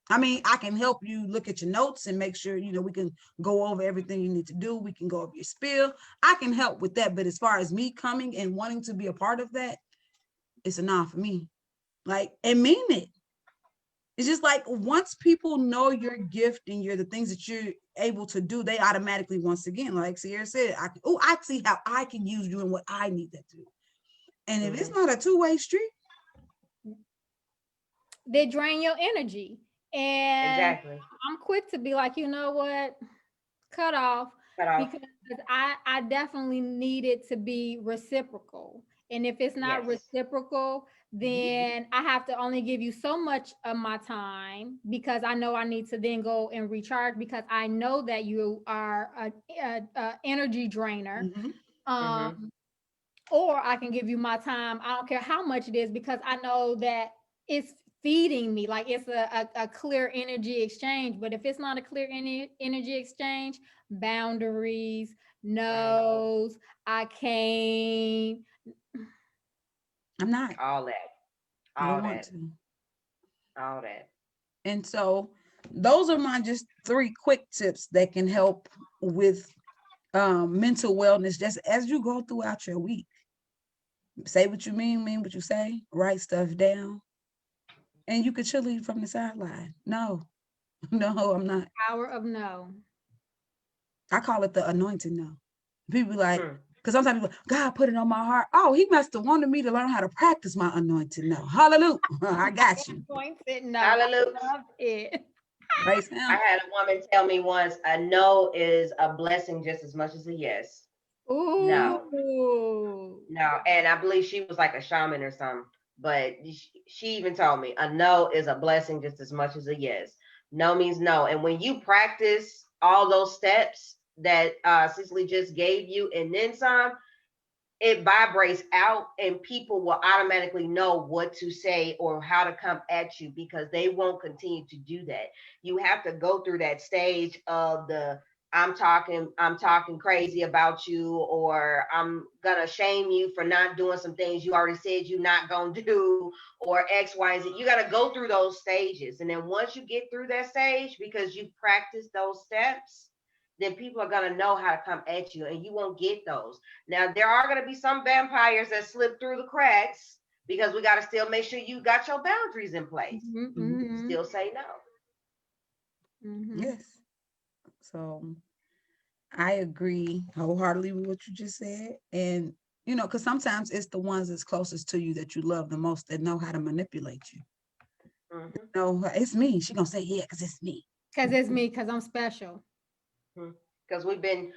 I mean, I can help you look at your notes and make sure, we can go over everything you need to do. We can go over your spiel. I can help with that. But as far as me coming and wanting to be a part of that, it's a nah for me. Like, and mean it. It's just like once people know your gift and the things that you're able to do, they automatically, once again, like Ciara said, I see how I can use you and what I need that to do. And if it's not a two-way street, they drain your energy. And exactly. I'm quick to be like, you know what? Cut off. Because I definitely need it to be reciprocal. And if it's not reciprocal, then I have to only give you so much of my time because I know I need to then go and recharge because I know that you are a energy drainer. Or I can give you my time. I don't care how much it is because I know that it's feeding me, like it's a clear energy exchange. But if it's not a clear energy exchange, boundaries, no's, I can't. I'm not. All that. I don't want to. All that. And so those are my just 3 quick tips that can help with mental wellness just as you go throughout your week. Say what you mean what you say, write stuff down. And you could cheerlead from the sideline. No, I'm not. Power of no. I call it the anointing no. People like, because sometimes people, God put it on my heart. Oh, he must have wanted me to learn how to practice my anointing no. Hallelujah. I got you. Anointed no. Hallelujah. I love it. Praise him. I had a woman tell me once, a no is a blessing just as much as a yes. Ooh. No. And I believe she was like a shaman or something. But she even told me a no is a blessing just as much as a yes. No means no. And when you practice all those steps that Cicely just gave you and then some, it vibrates out and people will automatically know what to say or how to come at you because they won't continue to do that. You have to go through that stage of the I'm talking crazy about you, or I'm gonna shame you for not doing some things you already said you're not gonna do, or X, Y, and Z. You gotta go through those stages. And then once you get through that stage, because you practice those steps, then people are gonna know how to come at you and you won't get those. Now there are gonna be some vampires that slip through the cracks because we gotta still make sure you got your boundaries in place. Still say no. Yes. So I agree wholeheartedly with what you just said. And, because sometimes it's the ones that's closest to you that you love the most that know how to manipulate you. No, it's me. She gonna say, yeah, because it's me. Because it's me, because I'm special. Because we've been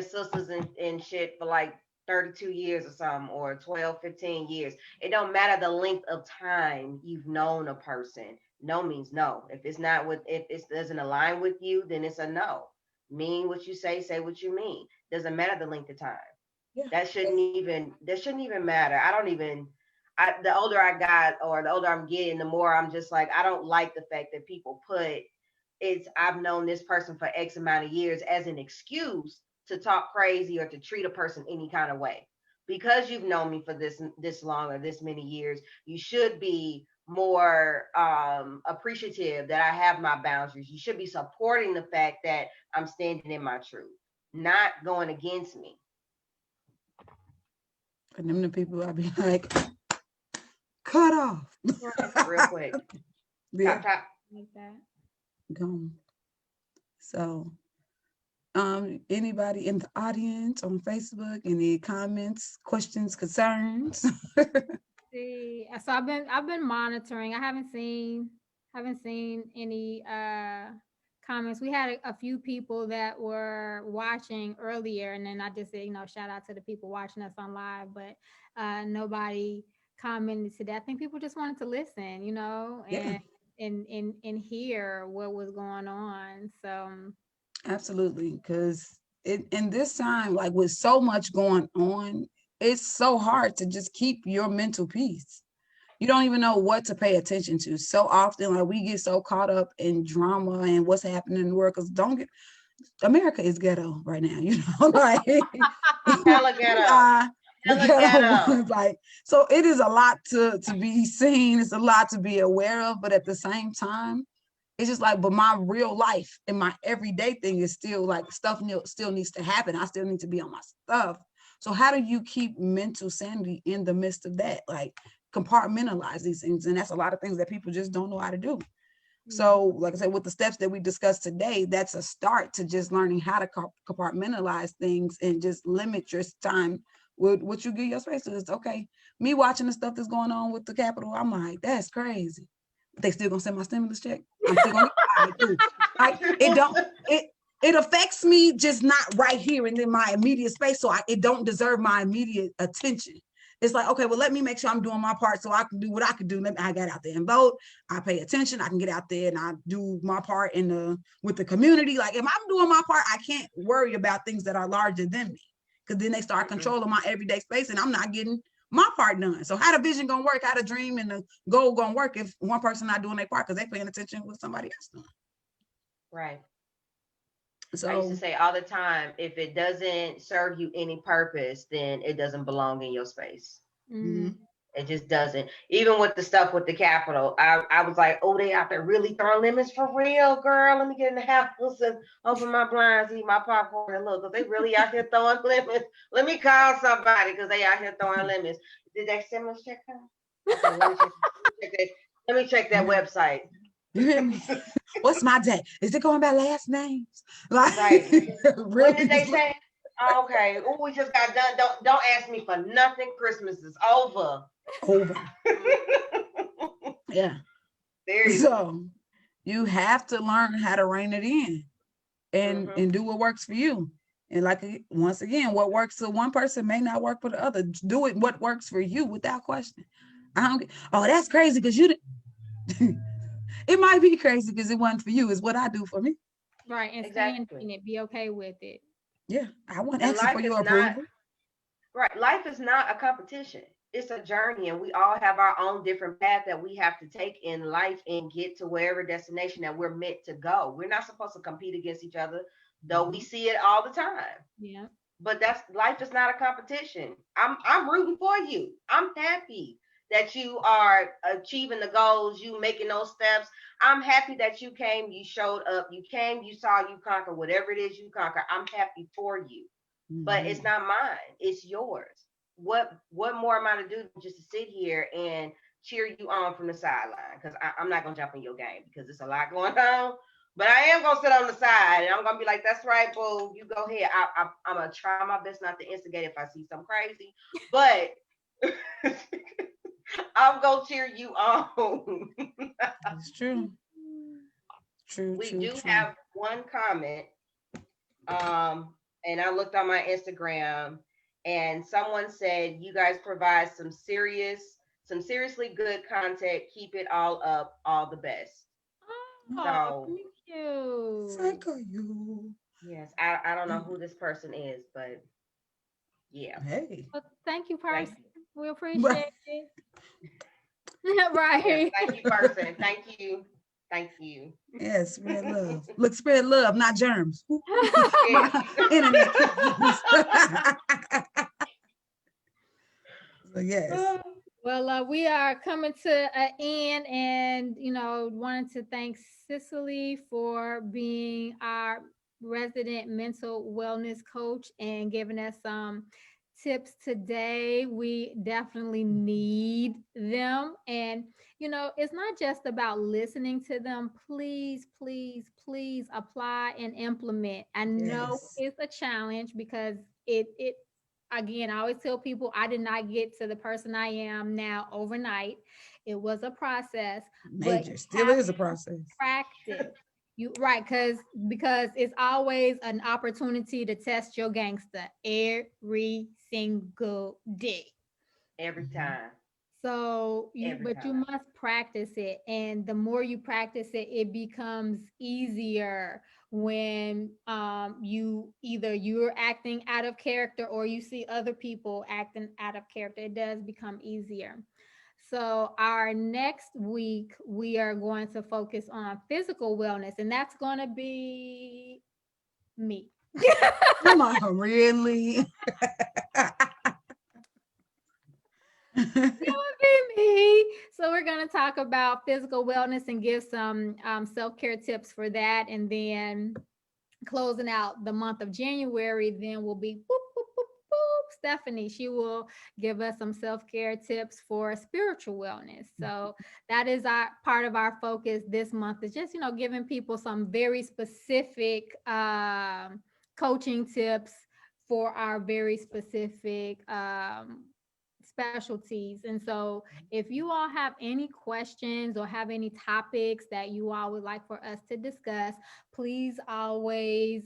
sisters and shit for like 32 years or something, or 12, 15 years. It don't matter the length of time you've known a person. No means no. If it doesn't align with you, then it's a no. Mean what you say what you mean. Doesn't matter the length of time. Yeah. That shouldn't even matter. The older I got, or the older I'm getting, the more I'm just like, I don't like the fact that people put I've known this person for X amount of years as an excuse to talk crazy or to treat a person any kind of way. Because you've known me for this long or this many years, you should be more appreciative that I have my boundaries. You should be supporting the fact that I'm standing in my truth, not going against me. And them the people I be like, cut off. Real quick. Yeah. Top. Like that. Gone. So, anybody in the audience on Facebook, any comments, questions, concerns? See, so I've been monitoring. I haven't seen any comments. We had a few people that were watching earlier, and then I just said, shout out to the people watching us on live, but nobody commented today. I think people just wanted to listen, Yeah. and hear what was going on. So Absolutely, because in this time, like with so much going on, it's so hard to just keep your mental peace. You don't even know what to pay attention to. So often, like we get so caught up in drama and what's happening in the world. Because America is ghetto right now. Like Hella ghetto. the ghetto ones, like, so it is a lot to be seen. It's a lot to be aware of, but at the same time, it's just like, but my real life and my everyday thing is still like stuff still needs to happen. I still need to be on my stuff. So how do you keep mental sanity in the midst of that? Like compartmentalize these things. And that's a lot of things that people just don't know how to do. So like I said, with the steps that we discussed today, that's a start to just learning how to compartmentalize things and just limit your time with what you give your space to. It's okay. Me watching the stuff that's going on with the Capitol, I'm like, that's crazy. They still gonna send my stimulus check. I'm still gonna get like it affects me, just not right here and in my immediate space. So it don't deserve my immediate attention. It's like, okay, well, let me make sure I'm doing my part so I can do what I can do. I got out there and vote. I pay attention. I can get out there and I do my part with the community. Like if I'm doing my part, I can't worry about things that are larger than me, because then they start controlling my everyday space and I'm not getting my part done. So how the vision gonna work, how the dream and the goal gonna work if one person not doing their part because they paying attention with somebody else doing? Right. So I used to say all the time, if it doesn't serve you any purpose, then it doesn't belong in your space. It just doesn't. Even with the stuff with the Capitol, I was like, oh, they out there really throwing lemons for real, girl. Let me get in the house and open my blinds, eat my popcorn, and look, because they really out here throwing lemons. Let me call somebody because they out here throwing lemons. Did that stimulus check come? Okay, let me check that website. You hear me? What's my day? Is it going by last names? Like, right. Really, when did they say? Oh, okay. Oh, we just got done. Don't ask me for nothing. Christmas is over. Yeah. Seriously. So you have to learn how to rein it in and do what works for you. And like, once again, what works for one person may not work for the other. Do it what works for you without question. That's crazy because you didn't. It might be crazy because it wasn't for you. It's what I do for me. Right. And exactly. stay in it. Be okay with it. Yeah. I want asking for your approval. Right. Life is not a competition. It's a journey, and we all have our own different path that we have to take in life and get to wherever destination that we're meant to go. We're not supposed to compete against each other, though we see it all the time. Yeah. But life is not a competition. I'm rooting for you. I'm happy that you are achieving the goals, you making those steps. I'm happy that you came, you showed up, you came, you saw, you conquer whatever it is you conquer. I'm happy for you. But it's not mine, it's yours. What more am I to do than just to sit here and cheer you on from the sideline? Because I'm not gonna jump in your game because there's a lot going on. But I am gonna sit on the side and I'm gonna be like, that's right, boo, you go ahead. I'm gonna try my best not to instigate if I see something crazy, but I'm gonna cheer you on. It's true. We do have one comment. And I looked on my Instagram, And someone said, you guys provide some seriously good content. Keep it all up. All the best. Oh, So thank you. Thank you. yes, I don't know who this person is, but yeah. Hey. Well, thank you, Thank person. you. We appreciate it. Right. Yes, thank you, person. Thank you. Thank you. Yes, spread love. Look, spread love, not germs. Yes. My internet keeps. So yes. Well, we are coming to an end, and wanted to thank Cicely for being our resident mental wellness coach and giving us some tips today. We definitely need them, and it's not just about listening to them. Please, please, please apply and implement. I know Yes. it's a challenge because it again, I always tell people I did not get to the person I am now overnight. It was a process, but you Major. Still have is a to process. practice. You right, because it's always an opportunity to test your gangster every single day. Every Mhm. time. So Every but you time. must practice it. And the more you practice it, it becomes easier when you're acting out of character or you see other people acting out of character. It does become easier. So our next week, we are going to focus on physical wellness, and that's going to be me. Am I really? That would be me. So we're going to talk about physical wellness and give some self-care tips for that. And then closing out the month of January, then will be boop, boop, boop, boop, Stephany. She will give us some self-care tips for spiritual wellness. So that is our part of our focus this month, is just, giving people some very specific coaching tips for our very specific specialties. And so if you all have any questions or have any topics that you all would like for us to discuss, please always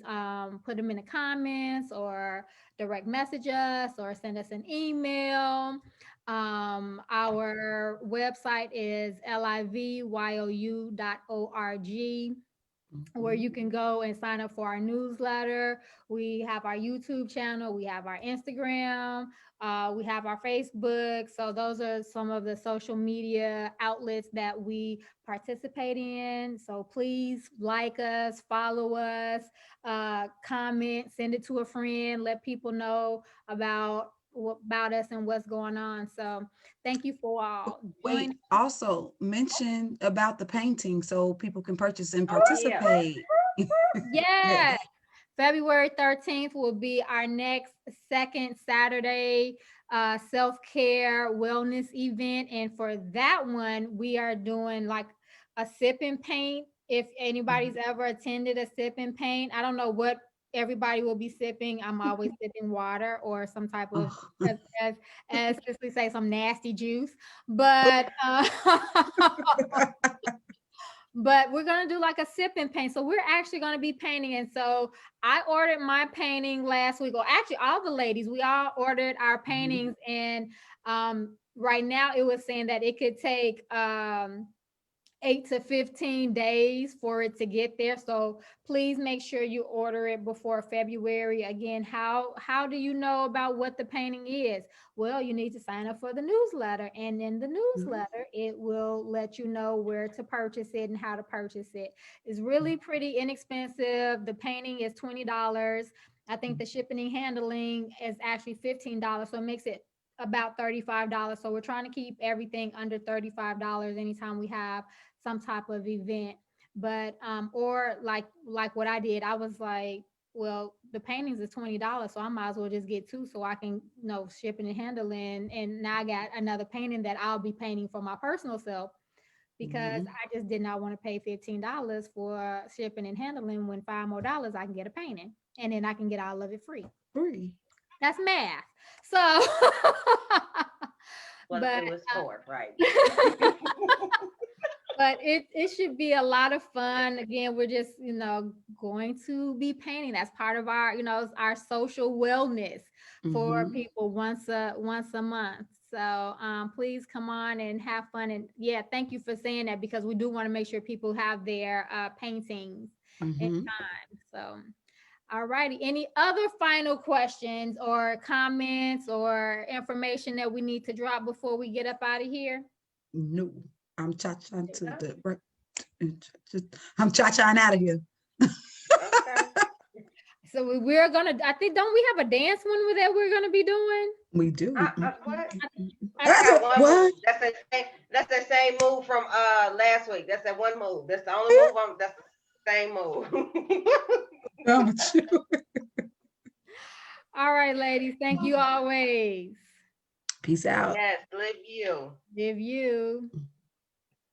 put them in the comments or direct message us or send us an email. Our website is livyu.org, where you can go and sign up for our newsletter. We have our YouTube channel, we have our Instagram, we have our Facebook. So those are some of the social media outlets that we participate in. So please like us, follow us, comment, send it to a friend, let people know about us and what's going on. So thank you for all Wait, joining. also mention about the painting so people can purchase and Oh yeah. participate. Yes. February 13th will be our next second Saturday self-care wellness event. And for that one, we are doing like a sip and paint. If anybody's ever attended a sip and paint, I don't know what everybody will be sipping. I'm always sipping water or some type of, Oh. as Cicely say, some nasty juice. But but we're going to do like a sip and paint. So we're actually going to be painting. And so I ordered my painting last week, or actually all the ladies, we all ordered our paintings. And right now it was saying that it could take 8 to 15 days for it to get there. So please make sure you order it before February. Again, how do you know about what the painting is? Well, you need to sign up for the newsletter, and in the newsletter it will let you know where to purchase it and how to purchase it. It's really pretty inexpensive. The painting is $20. I think the shipping and handling is actually $15, so it makes it about $35. So we're trying to keep everything under $35 anytime we have some type of event. But or like what I did, I was like, well, the paintings is $20, so I might as well just get two so I can, shipping and handling. And now I got another painting that I'll be painting for my personal self, because I just did not want to pay $15 for shipping and handling when $5 more I can get a painting, and then I can get all of it free. Free. That's math. So Well, but it was for, right. but it should be a lot of fun. Again, we're just, going to be painting. That's part of our, our social wellness. for Mhm. people once a month. So please come on and have fun. And yeah, thank you for saying that, because we do want to make sure people have their paintings in Mhm. time. So all righty. Any other final questions or comments or information that we need to drop before we get up out of here? No, I'm cha-cha to Yeah. the right. I'm cha-chaing out of here. Okay. So we're gonna, I think, don't we have a dance one that we're gonna be doing? We do. What? I I got think, one What? move. That's the same move from last week. That's that one move. That's the only move that's the same move. Wrong with you? all right, ladies. Thank you always. Peace out. Yes, live you. Live you.